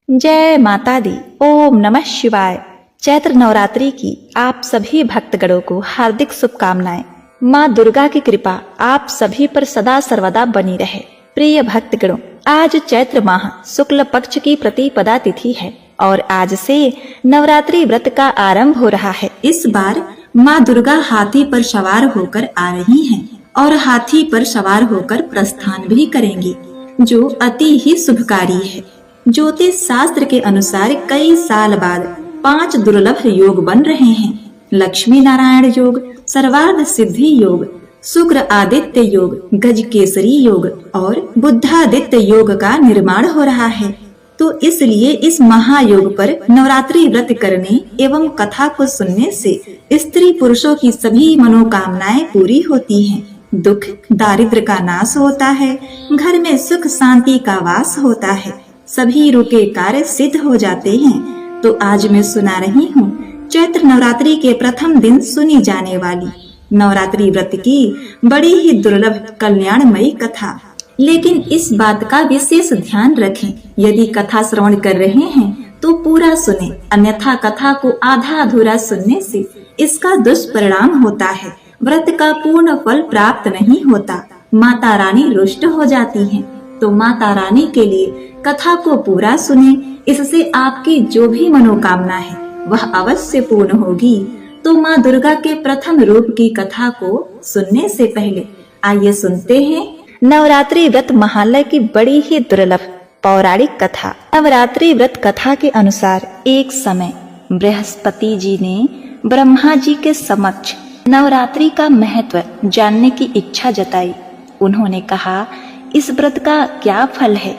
जय माता दी। ओम नमः शिवाय। चैत्र नवरात्रि की आप सभी भक्तगणों को हार्दिक शुभकामनाएं। माँ दुर्गा की कृपा आप सभी पर सदा सर्वदा बनी रहे। प्रिय भक्तगणों, आज चैत्र माह शुक्ल पक्ष की प्रतिपदा तिथि है और आज से नवरात्रि व्रत का आरंभ हो रहा है। इस बार माँ दुर्गा हाथी पर सवार होकर आ रही हैं और हाथी पर सवार होकर प्रस्थान भी करेंगी, जो अति ही शुभकारी है। ज्योतिष शास्त्र के अनुसार कई साल बाद 5 दुर्लभ योग बन रहे हैं। लक्ष्मी नारायण योग, सर्वार्थ सिद्धि योग, शुक्र आदित्य योग, गजकेसरी योग और बुद्धादित्य योग का निर्माण हो रहा है। तो इसलिए इस महायोग पर नवरात्रि व्रत करने एवं कथा को सुनने से स्त्री पुरुषों की सभी मनोकामनाएं पूरी होती हैं। दुख दारिद्र का नाश होता है, घर में सुख शांति का वास होता है, सभी रुके कार्य सिद्ध हो जाते हैं। तो आज मैं सुना रही हूँ चैत्र नवरात्रि के प्रथम दिन सुनी जाने वाली नवरात्रि व्रत की बड़ी ही दुर्लभ कल्याणमयी कथा। लेकिन इस बात का विशेष ध्यान रखें, यदि कथा श्रवण कर रहे हैं तो पूरा सुने, अन्यथा कथा को आधा अधूरा सुनने से इसका दुष्परिणाम होता है, व्रत का पूर्ण फल प्राप्त नहीं होता, माता रानी रुष्ट हो जाती हैं। तो माता रानी के लिए कथा को पूरा सुने, इससे आपकी जो भी मनोकामना है वह अवश्य पूर्ण होगी। तो माँ दुर्गा के प्रथम रूप की कथा को सुनने से पहले आइए सुनते हैं नवरात्रि व्रत महालय की बड़ी ही दुर्लभ पौराणिक कथा। नवरात्रि व्रत कथा के अनुसार एक समय बृहस्पति जी ने ब्रह्मा जी के समक्ष नवरात्रि का महत्व जानने की इच्छा जताई। उन्होंने कहा, इस व्रत का क्या फल है,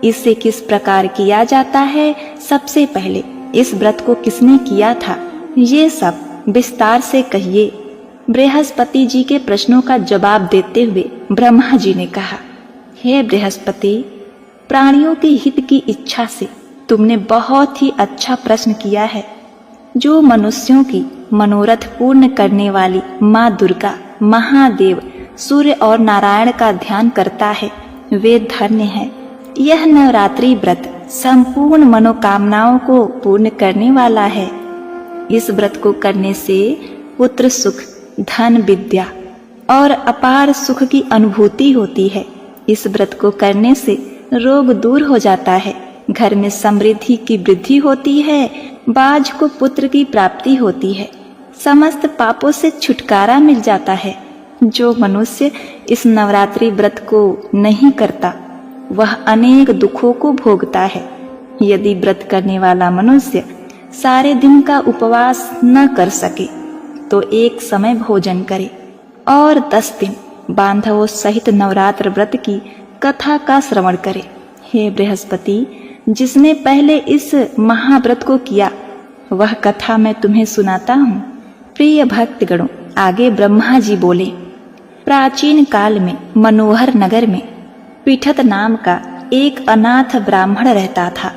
इसे किस प्रकार किया जाता है, सबसे पहले इस व्रत को किसने किया था, ये सब विस्तार से कहिए। बृहस्पति जी के प्रश्नों का जवाब देते हुए ब्रह्मा जी ने कहा, हे बृहस्पति, प्राणियों के हित की इच्छा से तुमने बहुत ही अच्छा प्रश्न किया है। जो मनुष्यों की मनोरथ पूर्ण करने वाली माँ दुर्गा, महादेव, सूर्य और नारायण का ध्यान करता है वे धन्य है। यह नवरात्रि व्रत संपूर्ण मनोकामनाओं को पूर्ण करने वाला है। इस व्रत को करने से पुत्र सुख, धन, विद्या और अपार सुख की अनुभूति होती है। इस व्रत को करने से रोग दूर हो जाता है, घर में समृद्धि की वृद्धि होती है, बाज को पुत्र की प्राप्ति होती है, समस्त पापों से छुटकारा मिल जाता है। जो मनुष्य इस नवरात्रि व्रत को नहीं करता वह अनेक दुखों को भोगता है। यदि व्रत करने वाला मनुष्य सारे दिन का उपवास न कर सके तो एक समय भोजन करे और 10 दिन बांधवों सहित नवरात्र व्रत की कथा का श्रवण करे। हे बृहस्पति, जिसने पहले इस महाव्रत को किया वह कथा मैं तुम्हें सुनाता हूँ। प्रिय भक्तगणों, आगे ब्रह्मा जी बोले, प्राचीन काल में मनोहर नगर में पीठत नाम का एक अनाथ ब्राह्मण रहता था।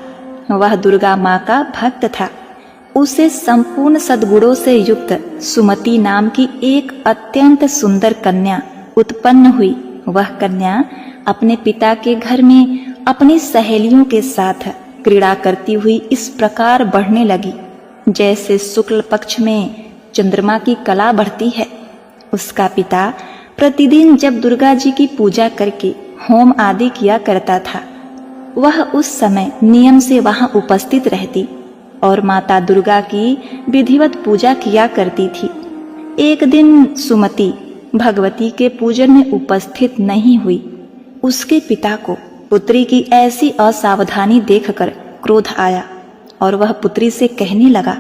वह दुर्गा माँ का भक्त था। उसे संपूर्ण सद्गुणों से युक्त सुमति नाम की एक अत्यंत सुंदर कन्या उत्पन्न हुई। वह कन्या अपने पिता के घर में अपनी सहेलियों के साथ क्रीड़ा करती हुई इस प्रकार बढ़ने लगी, जैसे शुक्ल पक्ष में चंद्रमा की कला बढ़ती है। उसका पिता प्रतिदिन जब दुर्गा जी की पूजा करके होम आदि किया करता था, वह उस समय नियम से वहां उपस्थित रहती और माता दुर्गा की विधिवत पूजा किया करती थी। एक दिन सुमति भगवती के पूजन में उपस्थित नहीं हुई। उसके पिता को पुत्री की ऐसी असावधानी देखकर क्रोध आया और वह पुत्री से कहने लगा,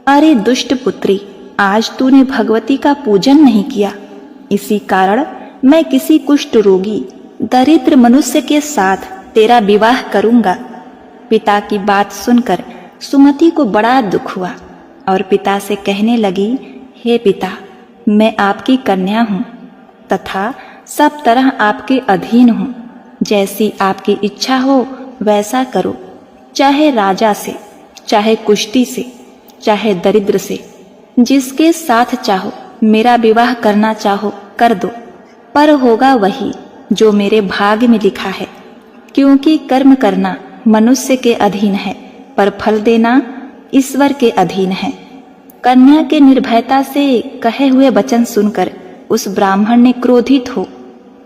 अरे दुष्ट पुत्री, आज तूने भगवती का पूजन नहीं किया, इसी कारण मैं किसी कुष्ठ रोगी दरिद्र मनुष्य के साथ तेरा विवाह करूंगा। पिता की बात सुनकर सुमति को बड़ा दुख हुआ और पिता से कहने लगी, हे पिता, मैं आपकी कन्या हूँ तथा सब तरह आपके अधीन हूँ। जैसी आपकी इच्छा हो वैसा करो, चाहे राजा से, चाहे कुष्ठी से, चाहे दरिद्र से, जिसके साथ चाहो मेरा विवाह करना चाहो कर दो, पर होगा वही जो मेरे भाग्य में लिखा है, क्योंकि कर्म करना मनुष्य के अधीन है, पर फल देना ईश्वर के अधीन है। कन्या के निर्भयता से कहे हुए वचन सुनकर उस ब्राह्मण ने क्रोधित हो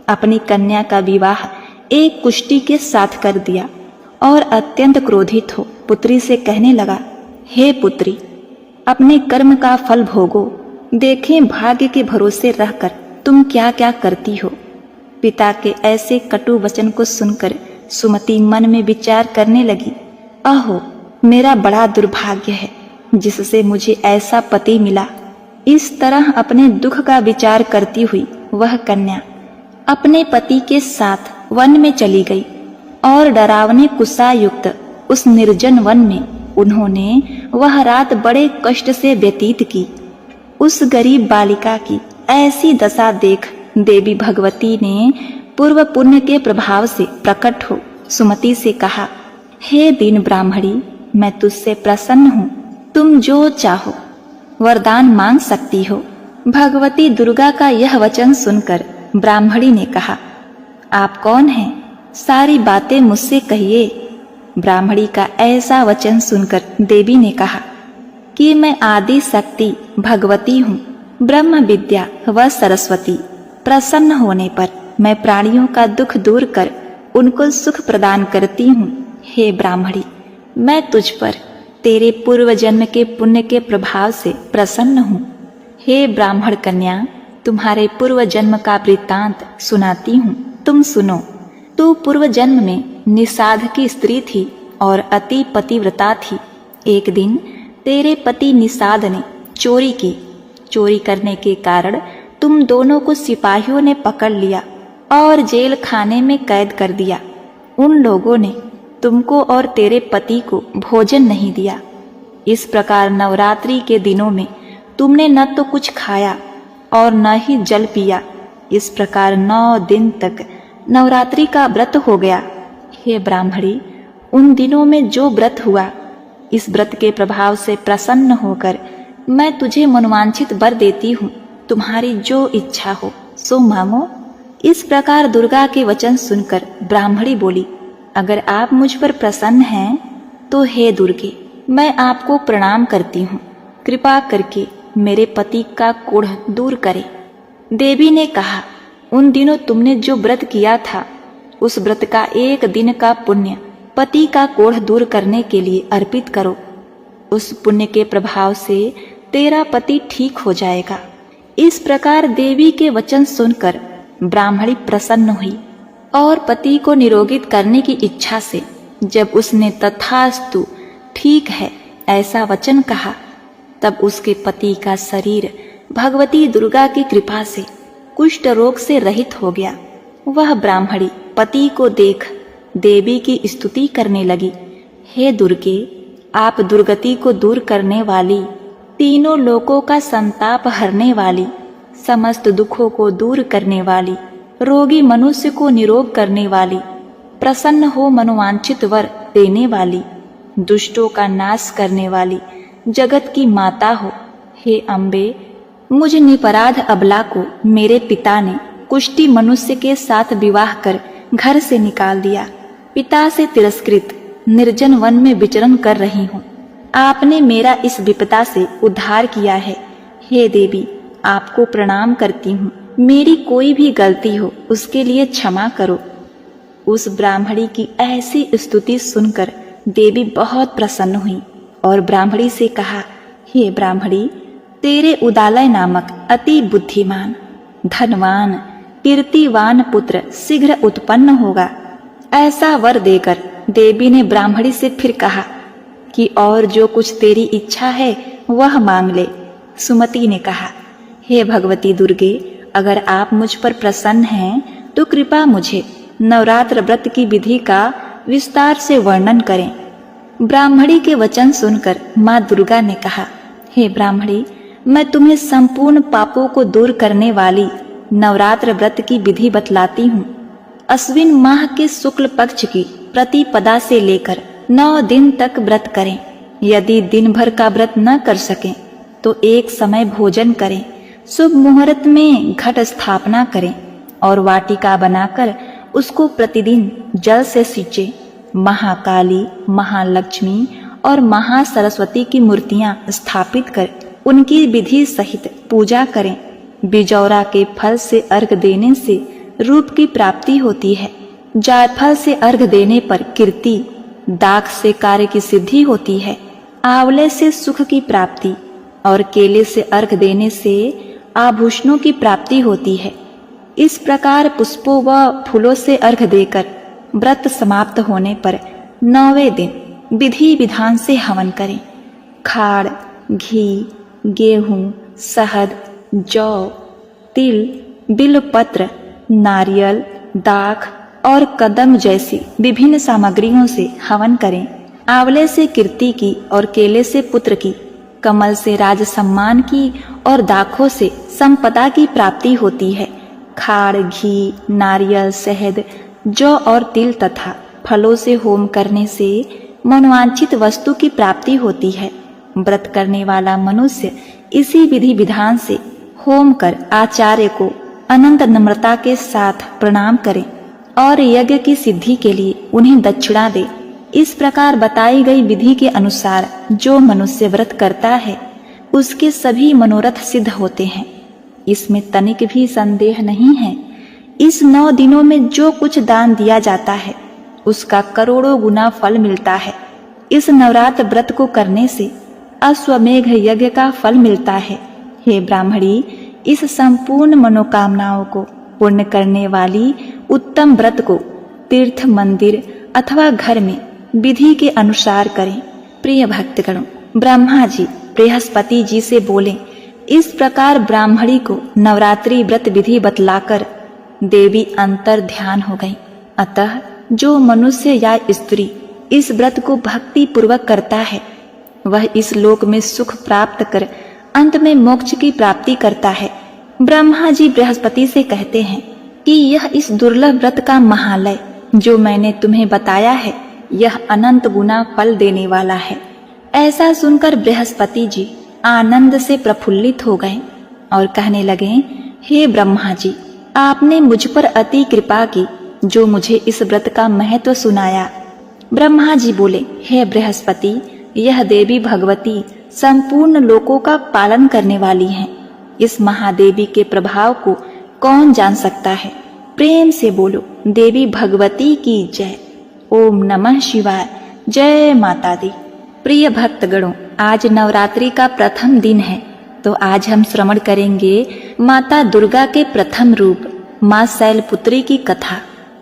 अपनी कन्या का विवाह एक कुष्टी के साथ कर दिया और अत्यंत क्रोधित हो पुत्री से कहने लगा, हे पुत्री, अपने कर्म का फल भोगो। देखें भाग्य के भरोसे रहकर तुम क्या क्या करती हो। पिता के ऐसे कटु वचन को सुनकर सुमति मन में विचार करने लगी, अहो, मेरा बड़ा दुर्भाग्य है जिससे मुझे ऐसा पति मिला। इस तरह अपने दुख का विचार करती हुई वह कन्या अपने पति के साथ वन में चली गई और डरावने कुत्सायुक्त उस निर्जन वन में उन्होंने वह रात बड़े कष्ट से व्यतीत की। उस गरीब बालिका की ऐसी दशा देख देवी भगवती ने पूर्व पुण्य के प्रभाव से प्रकट हो सुमति से कहा, हे दीन ब्राह्मणी, मैं तुझसे प्रसन्न हूँ, तुम जो चाहो वरदान मांग सकती हो। भगवती दुर्गा का यह वचन सुनकर ब्राह्मणी ने कहा, आप कौन हैं? सारी बातें मुझसे कहिए। ब्राह्मणी का ऐसा वचन सुनकर देवी ने कहा कि मैं आदि शक्ति भगवती हूँ, ब्रह्म विद्या व सरस्वती। प्रसन्न होने पर मैं प्राणियों का दुख दूर कर उनको सुख प्रदान करती हूँ। हे ब्राह्मणी, मैं तुझ पर तेरे पूर्व जन्म के पुण्य के प्रभाव से प्रसन्न हूँ। हे ब्राह्मण कन्या, तुम्हारे पूर्व जन्म का वृत्तांत सुनाती हूँ, तुम सुनो। तू पूर्व जन्म में निषाद की स्त्री थी और अति पतिव्रता थी। एक दिन तेरे पति निषाद ने चोरी की। चोरी करने के कारण तुम दोनों को सिपाहियों ने पकड़ लिया और जेल खाने में कैद कर दिया। उन लोगों ने तुमको और तेरे पति को भोजन नहीं दिया। इस प्रकार नवरात्रि के दिनों में तुमने न तो कुछ खाया और न ही जल पिया। इस प्रकार 9 दिन तक नवरात्रि का व्रत हो गया। हे ब्राह्मणी, उन दिनों में जो व्रत हुआ, इस व्रत के प्रभाव से प्रसन्न होकर मैं तुझे मनोवांछित वर देती हूँ। तुम्हारी जो इच्छा हो सो मांगो। इस प्रकार दुर्गा के वचन सुनकर ब्राह्मणी बोली, अगर आप मुझ पर प्रसन्न हैं तो हे दुर्गे, मैं आपको प्रणाम करती हूँ। कृपा करके मेरे पति का कोढ़ दूर करें। देवी ने कहा, उन दिनों तुमने जो व्रत किया था, उस व्रत का एक दिन का पुण्य पति का कोढ़ दूर करने के लिए अर्पित करो। उस पुण्य के प्रभाव से तेरा पति ठीक हो जाएगा। इस प्रकार देवी के वचन सुनकर ब्राह्मणी प्रसन्न हुई और पति को निरोगित करने की इच्छा से जब उसने तथास्तु ठीक है ऐसा वचन कहा, तब उसके पति का शरीर भगवती दुर्गा की कृपा से कुष्ठ रोग से रहित हो गया। वह ब्राह्मणी पति को देख देवी की स्तुति करने लगी, हे दुर्गे, आप दुर्गति को दूर करने वाली, तीनों लोकों का संताप हरने वाली, समस्त दुखों को दूर करने वाली, रोगी मनुष्य को निरोग करने वाली, प्रसन्न हो मनोवांछित वर देने वाली, दुष्टों का नाश करने वाली, जगत की माता हो। हे अम्बे, मुझ निपराध अबला को मेरे पिता ने कुष्टी मनुष्य के साथ विवाह कर घर से निकाल दिया। पिता से तिरस्कृत निर्जन वन में विचरण कर रही हूँ। आपने मेरा इस विपदा से उद्धार किया है। हे देवी, आपको प्रणाम करती हूँ। मेरी कोई भी गलती हो उसके लिए क्षमा करो। उस ब्राह्मणी की ऐसी स्तुति सुनकर देवी बहुत प्रसन्न हुई और ब्राह्मणी से कहा, हे ब्राह्मणी, तेरे उदालय नामक अति बुद्धिमान, धनवान, कीर्तिवान पुत्र शीघ्र उत्पन्न होगा। ऐसा वर देकर देवी ने ब्राह्मणी से फिर कहा कि और जो कुछ तेरी इच्छा है वह मांग ले। सुमति ने कहा, हे भगवती दुर्गे, अगर आप मुझ पर प्रसन्न हैं तो कृपा मुझे नवरात्र व्रत की विधि का विस्तार से वर्णन करें। ब्राह्मणी के वचन सुनकर माँ दुर्गा ने कहा, हे ब्राह्मणी, मैं तुम्हें संपूर्ण पापों को दूर करने वाली नवरात्र व्रत की विधि बतलाती हूँ। अश्विन माह के शुक्ल पक्ष की प्रतिपदा से लेकर 9 दिन तक व्रत करें। यदि दिन भर का व्रत न कर सकें तो एक समय भोजन करें। शुभ मुहूर्त में घट स्थापना करें और वाटिका बनाकर उसको प्रतिदिन जल से सींचें महाकाली, महालक्ष्मी और महासरस्वती की मूर्तियां स्थापित कर उनकी विधि सहित पूजा करें। बिजौरा के फल से अर्घ देने से रूप की प्राप्ति होती है। जायफल से अर्घ देने पर कीर्ति, दाख से कार्य की सिद्धि होती है, आंवले से सुख की प्राप्ति और केले से अर्घ देने से आभूषणों की प्राप्ति होती है। इस प्रकार पुष्पों व फूलों से अर्घ देकर व्रत समाप्त होने पर 9वें दिन विधि विधान से हवन करें। खाड़, घी, गेहूं, शहद, जौ, तिल, बिल्वपत्र, नारियल, दाख और कदम जैसी विभिन्न सामग्रियों से हवन करें। आंवले से कीर्ति की और केले से पुत्र की, कमल से राज सम्मान की और दाखों से संपदा की प्राप्ति होती है। खाड़, घी, नारियल, शहद, जौ और तिल तथा फलों से होम करने से मनोवांछित वस्तु की प्राप्ति होती है। व्रत करने वाला मनुष्य इसी विधि विधान से होम कर आचार्य को अनंत नम्रता के साथ प्रणाम करे और यज्ञ की सिद्धि के लिए उन्हें दक्षिणा दे। इस प्रकार बताई गई विधि के अनुसार जो मनुष्य व्रत करता है उसके सभी मनोरथ सिद्ध होते हैं। इसमें तनिक भी संदेह नहीं है। इस 9 दिनों में जो कुछ दान दिया जाता है उसका करोड़ों गुना फल मिलता है। इस नवरात्र व्रत को करने से अश्वमेघ यज्ञ का फल मिलता है। हे ब्राह्मणी, इस संपूर्ण मनोकामनाओं को पूर्ण करने वाली उत्तम व्रत को तीर्थ, मंदिर अथवा घर में विधि के अनुसार करें। प्रिय भक्तगणों, ब्रह्मा जी बृहस्पति जी से बोले। इस प्रकार ब्राह्मणी को नवरात्रि व्रत विधि बतलाकर देवी अंतर ध्यान हो गई। अतः जो मनुष्य या स्त्री इस व्रत को भक्ति पूर्वक करता है वह इस लोक में सुख प्राप्त कर अंत में मोक्ष की प्राप्ति करता है। ब्रह्मा जी बृहस्पति से कहते हैं कि यह इस दुर्लभ व्रत का महालय जो मैंने तुम्हें बताया है यह अनंत गुना फल देने वाला है। ऐसा सुनकर बृहस्पति जी आनंद से प्रफुल्लित हो गए और कहने लगे, हे ब्रह्मा जी, आपने मुझ पर अति कृपा की जो मुझे इस व्रत का महत्व सुनाया। ब्रह्मा जी बोले, हे बृहस्पति, यह देवी भगवती संपूर्ण लोकों का पालन करने वाली हैं। इस महादेवी के प्रभाव को कौन जान सकता है। प्रेम से बोलो, देवी भगवती की जय। ओम नमः शिवाय। जय माता दी। प्रिय भक्तगणों, आज नवरात्रि का प्रथम दिन है तो आज हम श्रवण करेंगे माता दुर्गा के प्रथम रूप माँ शैलपुत्री की कथा।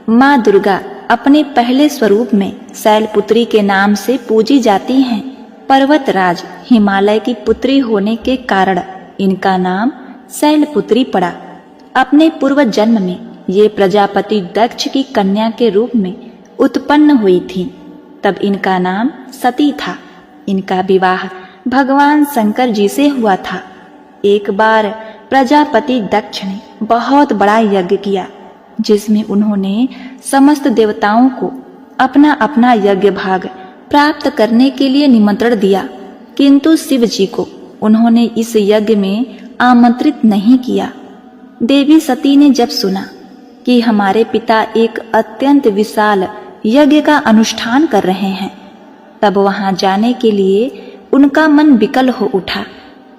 माँ दुर्गा अपने पहले स्वरूप में शैलपुत्री के नाम से पूजी जाती हैं। पर्वतराज हिमालय की पुत्री होने के कारण इनका नाम शैलपुत्री पड़ा। अपने पूर्व जन्म में ये प्रजापति दक्ष की कन्या के रूप में उत्पन्न हुई थी। तब इनका नाम सती था। इनका विवाह भगवान शंकर जी से हुआ था। एक बार प्रजापति दक्ष ने बहुत बड़ा यज्ञ किया जिसमें उन्होंने समस्त देवताओं को अपना अपना यज्ञ भाग प्राप्त करने के लिए निमंत्रण दिया, किंतु शिव जी को उन्होंने इस यज्ञ में आमंत्रित नहीं किया। देवी सती ने जब सुना कि हमारे पिता एक अत्यंत विशाल यज्ञ का अनुष्ठान कर रहे हैं तब वहां जाने के लिए उनका मन विकल हो उठा।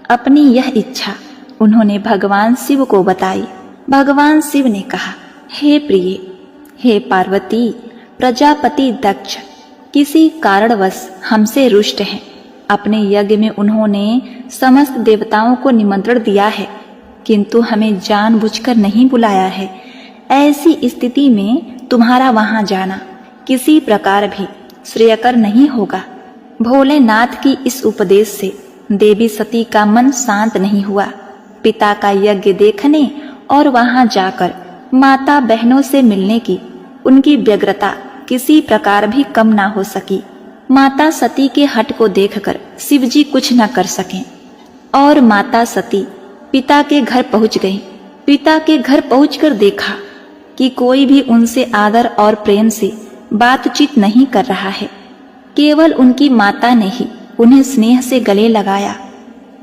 अपनी यह इच्छा उन्होंने भगवान शिव को बताई। भगवान शिव ने कहा, हे प्रिय, हे पार्वती, प्रजापति दक्ष किसी कारणवश हमसे रुष्ट हैं। अपने यज्ञ में उन्होंने समस्त देवताओं को निमंत्रण दिया है किंतु हमें जानबूझकर नहीं बुलाया है। ऐसी स्थिति में तुम्हारा वहां जाना किसी प्रकार भी श्रेयकर नहीं होगा। भोलेनाथ की इस उपदेश से देवी सती का मन शांत नहीं हुआ। पिता का यज्ञ देखने और वहां जाकर माता बहनों से मिलने की उनकी व्यग्रता किसी प्रकार भी कम ना हो सकी। माता सती के हठ को देखकर शिवजी कुछ न कर सके और माता सती पिता के घर पहुंच गई। पिता के घर पहुंचकर देखा कि कोई भी उनसे आदर और प्रेम से बातचीत नहीं कर रहा है। केवल उनकी माता ने ही उन्हें स्नेह से गले लगाया।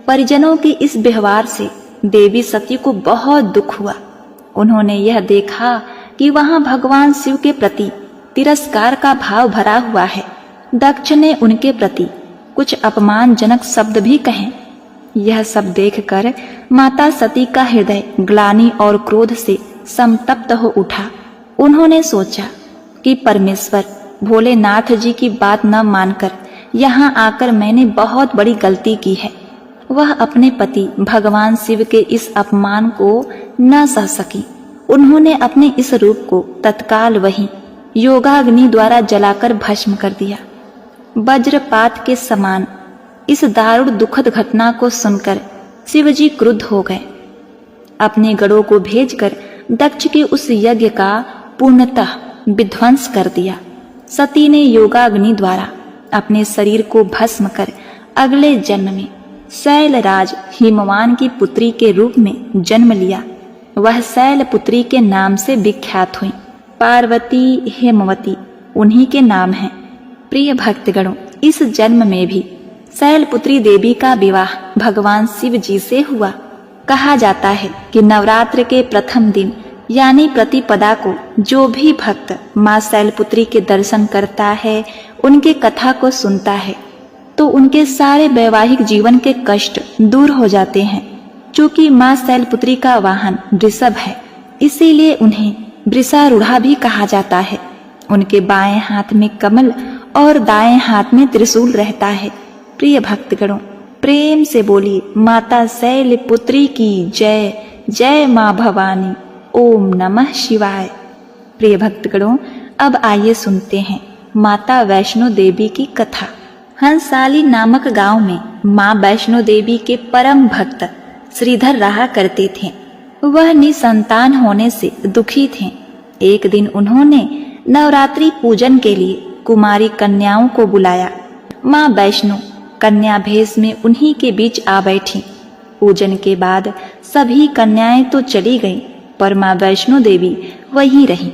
परिजनों के इस व्यवहार से देवी सती को बहुत दुख हुआ। उन्होंने यह देखा कि वहां भगवान शिव के प्रति तिरस्कार का भाव भरा हुआ है। दक्ष ने उनके प्रति कुछ अपमानजनक शब्द भी कहे। यह सब देखकर माता सती का हृदय ग्लानि और क्रोध से संतप्त हो उठा। उन्होंने सोचा कि परमेश्वर भोलेनाथ जी की बात न मानकर यहाँ आकर मैंने बहुत बड़ी गलती की है। वह अपने पति भगवान शिव के इस अपमान को न सह सकी। उन्होंने अपने इस रूप को तत्काल वहीं योगाग्नि द्वारा जलाकर भस्म कर दिया। वज्रपात के समान इस दारुण दुखद घटना को सुनकर शिवजी क्रुद्ध हो गए। अपने गणों को भेजकर दक्ष के उस यज्ञ का पूर्णतः विध्वंस कर दिया। सती ने योगाग्नि द्वारा अपने शरीर को भस्म कर अगले जन्म में शैलराज हिमवान की पुत्री के रूप में जन्म लिया। वह शैलपुत्री के नाम से विख्यात हुई। पार्वती हेमवती उन्हीं के नाम हैं। प्रिय भक्तगणों, इस जन्म में भी शैलपुत्री देवी का विवाह भगवान शिव जी से हुआ। कहा जाता है कि नवरात्र के प्रथम दिन यानी प्रतिपदा को जो भी भक्त माँ शैलपुत्री के दर्शन करता है, उनके कथा को सुनता है, तो उनके सारे वैवाहिक जीवन के कष्ट दूर हो जाते हैं। चूंकि माँ शैलपुत्री का वाहन वृषभ है, इसीलिए उन्हें वृषारूढ़ा भी कहा जाता है। उनके बाएं हाथ में कमल और दाएं हाथ में त्रिशूल रहता है। प्रिय भक्तगणों, प्रेम से बोलिए माता शैलपुत्री की जय। जय माँ भवानी। ओम नमः शिवाय। प्रिय भक्तगणों, अब आइए सुनते हैं माता वैष्णो देवी की कथा। हंसाली नामक गांव में माँ वैष्णो देवी के परम भक्त श्रीधर रहा करते थे। वह निसंतान होने से दुखी थे। एक दिन उन्होंने नवरात्रि पूजन के लिए कुमारी कन्याओं को बुलाया। माँ वैष्णो कन्या भेष में उन्हीं के बीच आ बैठी। पूजन के बाद सभी कन्याएं तो चली गईं, पर माँ वैष्णो देवी वहीं रहीं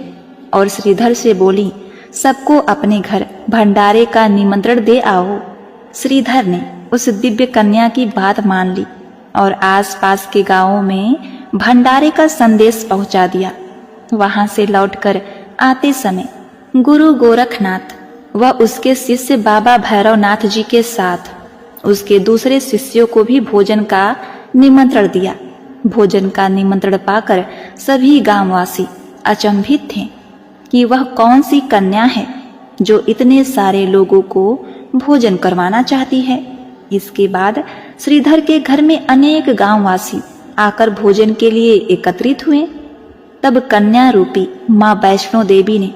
और श्रीधर से बोली, सबको अपने घर भंडारे का निमंत्रण दे आओ। श्रीधर ने उस दिव्य कन्या की बात मान ली और आसपास के गांवों में भंडारे का संदेश पहुंचा दिया। वहां से लौटकर आते समय गुरु गोरखनाथ व उसके शिष्य बाबा भैरवनाथ जी के साथ उसके दूसरे शिष्यों को भी भोजन का निमंत्रण दिया। भोजन का निमंत्रण पाकर सभी गांववासी अचंभित थे कि वह कौन सी कन्या है जो इतने सारे लोगों को भोजन करवाना चाहती है। इसके बाद श्रीधर के घर में अनेक गांववासी आकर भोजन के लिए एकत्रित हुए। तब कन्या रूपी माँ वैष्णो देवी ने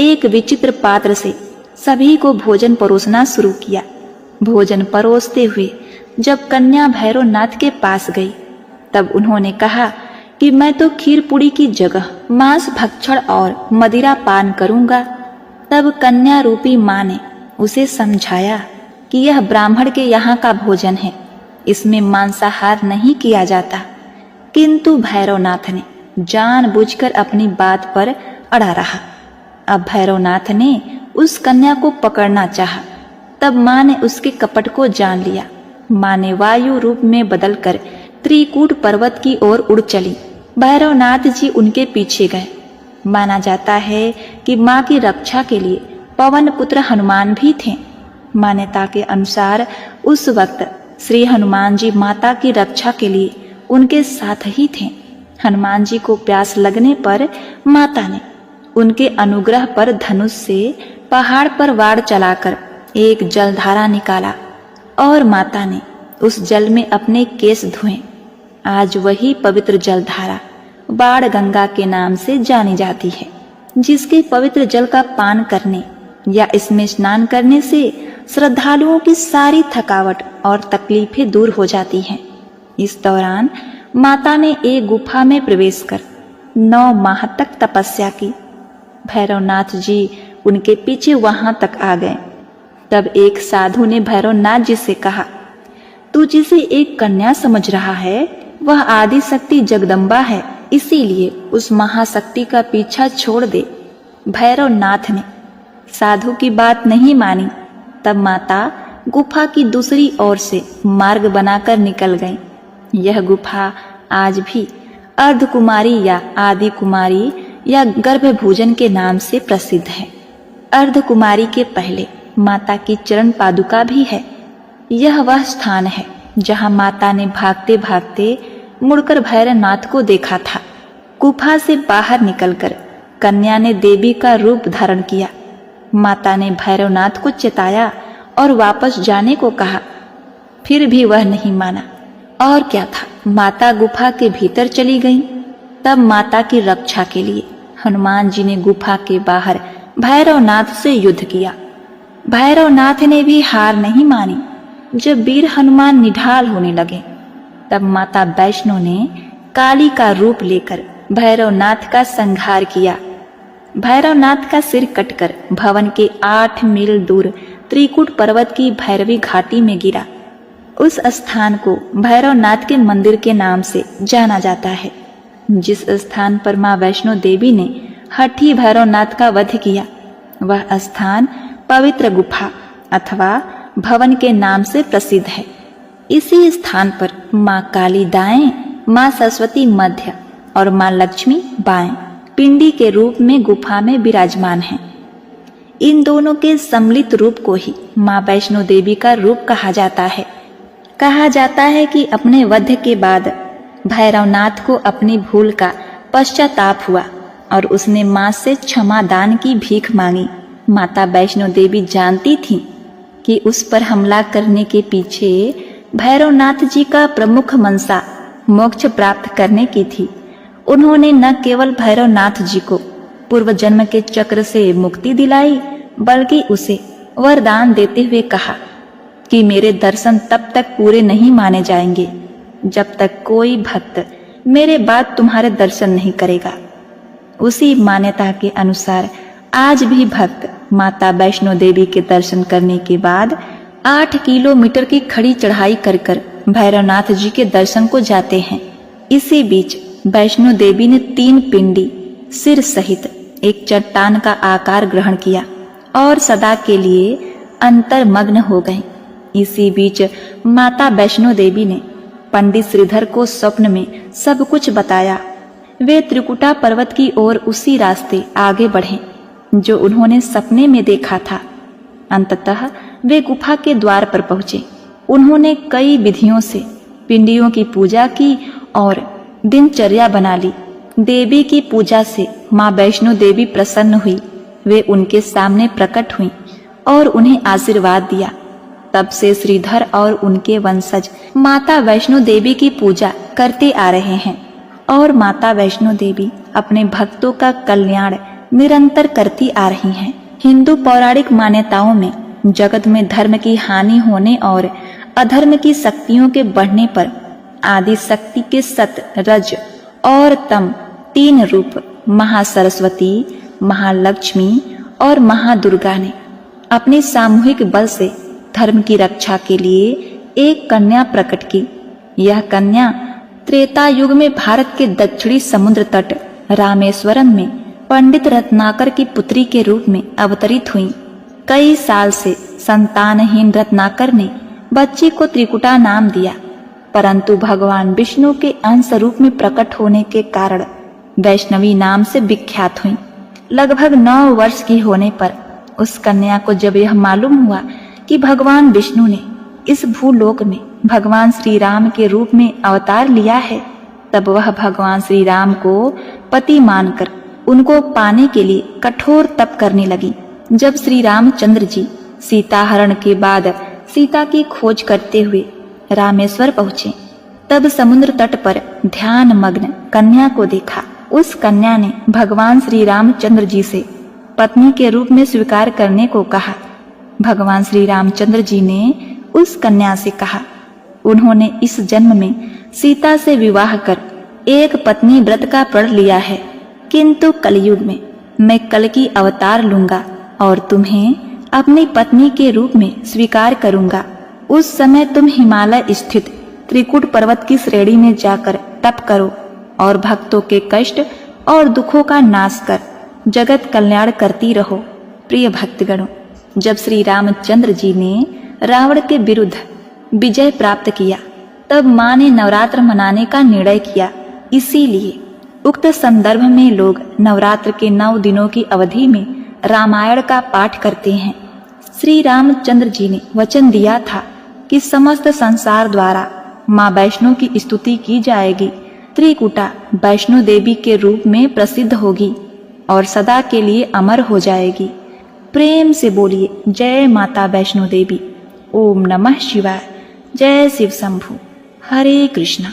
एक विचित्र पात्र से सभी को भोजन परोसना शुरू किया। भोजन परोसते हुए जब कन्या भैरवनाथ के पास गई, तब उन्होंने कहा कि मैं तो खीर पूड़ी की जगह मांस भक्षण और मदिरा पान करूंगा। तब कन्या रूपी माँ ने उसे समझाया कि यह ब्राह्मण के यहाँ का भोजन है, इसमें मांसाहार नहीं किया जाता। किंतु भैरवनाथ ने जानबूझकर अपनी बात पर अड़ा रहा। अब भैरवनाथ ने उस कन्या को पकड़ना चाहा। तब माँ ने उसके कपट को जान लिया। माँ ने वायु रूप में बदलकर त्रिकूट पर्वत की ओर उड़ चली। भैरवनाथ जी उनके पीछे गए। माना जाता है कि माँ की रक्षा के लिए पवन पुत्र हनुमान भी थे। मान्यता के अनुसार उस वक्त श्री हनुमान जी माता की रक्षा के लिए उनके साथ ही थे। हनुमान जी को प्यास लगने पर माता ने उनके अनुग्रह पर धनुष से पहाड़ पर वार चलाकर एक जलधारा निकाला और माता ने उस जल में अपने केश धोए। आज वही पवित्र जलधारा बाण गंगा के नाम से जानी जाती है, जिसके पवित्र जल का पान करने या इसमें स्नान करने से श्रद्धालुओं की सारी थकावट और तकलीफें दूर हो जाती हैं। इस दौरान माता ने एक गुफा में प्रवेश कर 9 माह तक तपस्या की। भैरवनाथ जी उनके पीछे वहां तक आ गए। तब एक साधु ने भैरवनाथ जी से कहा, तू जिसे एक कन्या समझ रहा है वह आदि शक्ति जगदम्बा है, इसीलिए उस महाशक्ति का पीछा छोड़ दे। भैरवनाथ ने साधु की बात नहीं मानी। तब माता गुफा की दूसरी ओर से मार्ग बनाकर निकल गई। यह गुफा आज भी अर्धकुमारी या आदि कुमारी या गर्भभोजन के नाम से प्रसिद्ध है। अर्धकुमारी के पहले माता की चरण पादुका भी है। यह वह स्थान है जहाँ माता ने भागते भागते मुड़कर भैरवनाथ को देखा था। गुफा से बाहर निकलकर कन्या ने देवी का रूप धारण किया। माता ने भैरवनाथ को चिताया और वापस जाने को कहा, फिर भी वह नहीं माना। और क्या था, माता गुफा के भीतर चली गई। तब माता की रक्षा के लिए हनुमान जी ने गुफा के बाहर भैरवनाथ से युद्ध किया। भैरवनाथ ने भी हार नहीं मानी। जब वीर हनुमान निढाल होने लगे तब माता वैष्णो ने काली का रूप लेकर भैरवनाथ का संहार किया। भैरवनाथ का सिर कटकर भवन के 8 मील दूर त्रिकुट पर्वत की भैरवी घाटी में गिरा। उस स्थान को भैरवनाथ के मंदिर के नाम से जाना जाता है। जिस स्थान पर मां वैष्णो देवी ने हठी भैरवनाथ का वध किया, वह स्थान पवित्र गुफा अथवा भवन के नाम से प्रसिद्ध है। इसी स्थान पर मां काली दाएं, मां सरस्वती मध्य और मां लक्ष्मी बाएं पिंडी के रूप में गुफा में विराजमान हैं। इन दोनों के सम्मिलित रूप को ही मां वैष्णो देवी का रूप कहा जाता है। कहा जाता है कि अपने वध के बाद भैरवनाथ को अपनी भूल का पश्चाताप हुआ और उसने मां से क्षमा दान की भीख मांगी। माता वैष्णो देवी जानती थी कि उस पर हमला करने के पीछे भैरवनाथ जी का प्रमुख मनसा मोक्ष प्राप्त करने की थी। उन्होंने न केवल भैरवनाथ जी को पूर्व जन्म के चक्र से मुक्ति दिलाई, बल्कि उसे वरदान देते हुए कहा कि मेरे दर्शन तब तक पूरे नहीं माने जाएंगे जब तक कोई भक्त मेरे बाद तुम्हारे दर्शन नहीं करेगा। उसी मान्यता के अनुसार आज भी भक्त माता वैष्णो देवी के दर्शन करने के बाद 8 किलोमीटर की खड़ी चढ़ाई कर भैरवनाथ जी के दर्शन को जाते हैं। इसी बीच वैष्णो देवी ने 3 पिंडी सिर सहित एक चट्टान का आकार ग्रहण किया और सदा के लिए अंतर्मग्न हो गई। इसी बीच माता वैष्णो देवी ने पंडित श्रीधर को स्वप्न में सब कुछ बताया। वे त्रिकुटा पर्वत की ओर उसी रास्ते आगे बढ़े जो उन्होंने सपने में देखा था। अंततः वे गुफा के द्वार पर पहुंचे। उन्होंने कई विधियों से पिंडियों की पूजा की और दिनचर्या बना ली। देवी की पूजा से मां वैष्णो देवी प्रसन्न हुई। वे उनके सामने प्रकट हुईं और उन्हें आशीर्वाद दिया। तब से श्रीधर और उनके वंशज माता वैष्णो देवी की पूजा करते आ रहे हैं और माता वैष्णो देवी अपने भक्तों का कल्याण निरंतर करती आ रही हैं। हिंदू पौराणिक मान्यताओं में जगत में धर्म की हानि होने और अधर्म की शक्तियों के बढ़ने पर आदि शक्ति के सत, रज और तम 3 रूप महासरस्वती, महालक्ष्मी और महादुर्गा ने अपने सामूहिक बल से धर्म की रक्षा के लिए एक कन्या प्रकट की। यह कन्या त्रेता युग में भारत के दक्षिणी समुद्र तट रामेश्वरम में पंडित रत्नाकर की पुत्री के रूप में अवतरित हुई। कई साल से संतानहीन रत्नाकर ने बच्चे को त्रिकुटा नाम दिया, परंतु भगवान विष्णु के अंश रूप में प्रकट होने के कारण वैष्णवी नाम से विख्यात हुई। लगभग 9 वर्ष की होने पर उस कन्या को जब यह मालूम हुआ कि भगवान विष्णु ने इस भूलोक में भगवान श्री राम के रूप में अवतार लिया है, तब वह भगवान श्री राम को पति मानकर उनको पाने के लिए कठोर तप करने लगी। जब श्री रामचंद्र जी सीता हरण के बाद सीता की खोज करते हुए रामेश्वर पहुंचे, तब समुद्र तट पर ध्यान मग्न कन्या को देखा। उस कन्या ने भगवान श्री रामचंद्र जी से पत्नी के रूप में स्वीकार करने को कहा। भगवान श्री रामचंद्र जी ने उस कन्या से कहा, उन्होंने इस जन्म में सीता से विवाह कर एक पत्नी व्रत का प्रण लिया है, किंतु कलयुग में मैं कल की अवतार लूंगा और तुम्हें अपनी पत्नी के रूप में स्वीकार करूंगा। उस समय तुम हिमालय स्थित त्रिकुट पर्वत की श्रेणी में जाकर तप करो और भक्तों के कष्ट और दुखों का नाश कर जगत कल्याण करती रहो। प्रिय भक्तगणों, जब श्री रामचंद्र जी ने रावण के विरुद्ध विजय प्राप्त किया, तब मां ने नवरात्र मनाने का निर्णय किया। इसीलिए उक्त संदर्भ में लोग नवरात्र के 9 दिनों की अवधि में रामायण का पाठ करते हैं। श्री रामचंद्र जी ने वचन दिया था कि समस्त संसार द्वारा माँ वैष्णो की स्तुति की जाएगी। त्रिकुटा वैष्णो देवी के रूप में प्रसिद्ध होगी और सदा के लिए अमर हो जाएगी। प्रेम से बोलिए जय माता वैष्णो देवी। ओम नमः शिवाय। जय शिव शंभु। हरे कृष्णा।